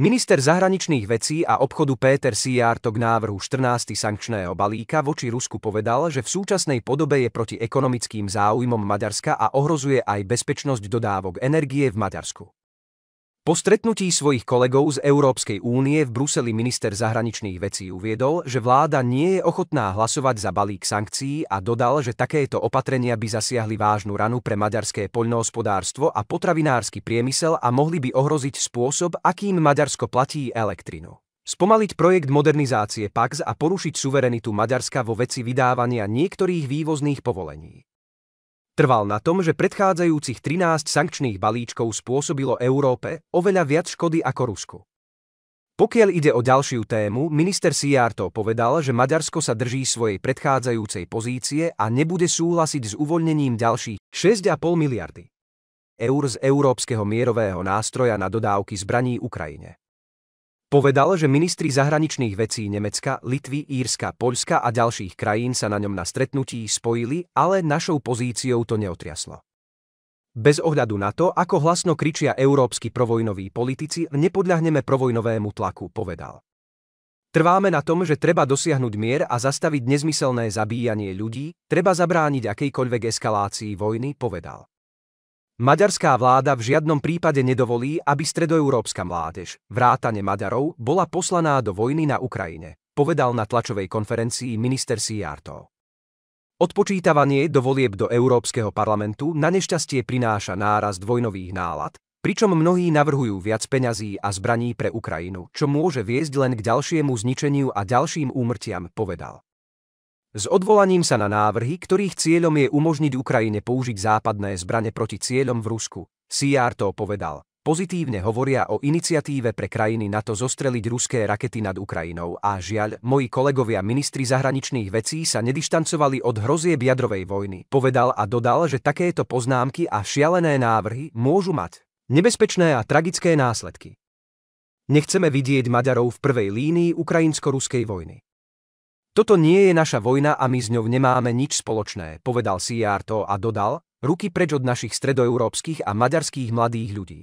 Minister zahraničných vecí a obchodu Péter Szijjártó k návrhu 14. sankčného balíka voči Rusku povedal, že v súčasnej podobe je proti ekonomickým záujmom Maďarska a ohrozuje aj bezpečnosť dodávok energie v Maďarsku. Po stretnutí svojich kolegov z Európskej únie v Bruseli minister zahraničných vecí uviedol, že vláda nie je ochotná hlasovať za balík sankcií a dodal, že takéto opatrenia by zasiahli vážnu ranu pre maďarské poľnohospodárstvo a potravinársky priemysel a mohli by ohroziť spôsob, akým Maďarsko platí elektrinu. Spomaliť projekt modernizácie PAX a porušiť suverenitu Maďarska vo veci vydávania niektorých vývozných povolení. Trval na tom, že predchádzajúcich 13 sankčných balíčkov spôsobilo Európe oveľa viac škody ako Rusku. Pokiaľ ide o ďalšiu tému, minister Szijjártó povedal, že Maďarsko sa drží svojej predchádzajúcej pozície a nebude súhlasiť s uvoľnením ďalších 6,5 miliardy eur z Európskeho mierového nástroja na dodávky zbraní Ukrajine. Povedal, že ministri zahraničných vecí Nemecka, Litvy, Írska, Poľska a ďalších krajín sa na ňom na stretnutí spojili, ale našou pozíciou to neotriaslo. Bez ohľadu na to, ako hlasno kričia európski provojnoví politici, nepodľahneme provojnovému tlaku, povedal. Trváme na tom, že treba dosiahnuť mier a zastaviť nezmyselné zabíjanie ľudí, treba zabrániť akejkoľvek eskalácii vojny, povedal. Maďarská vláda v žiadnom prípade nedovolí, aby stredoeurópska mládež, vrátane Maďarov, bola poslaná do vojny na Ukrajine, povedal na tlačovej konferencii minister Szijjártó. Odpočítavanie do volieb do Európskeho parlamentu na nešťastie prináša nárast vojnových nálad, pričom mnohí navrhujú viac peňazí a zbraní pre Ukrajinu, čo môže viesť len k ďalšiemu zničeniu a ďalším úmrtiam, povedal. S odvolaním sa na návrhy, ktorých cieľom je umožniť Ukrajine použiť západné zbrane proti cieľom v Rusku, Szijjártó povedal, pozitívne hovoria o iniciatíve pre krajiny NATO zostreliť ruské rakety nad Ukrajinou a žiaľ, moji kolegovia ministri zahraničných vecí sa nedištancovali od hrozieb jadrovej vojny, povedal a dodal, že takéto poznámky a šialené návrhy môžu mať nebezpečné a tragické následky. Nechceme vidieť Maďarov v prvej línii ukrajinsko-ruskej vojny. Toto nie je naša vojna a my s ňou nemáme nič spoločné, povedal Szijjártó a dodal, ruky preč od našich stredoeurópskych a maďarských mladých ľudí.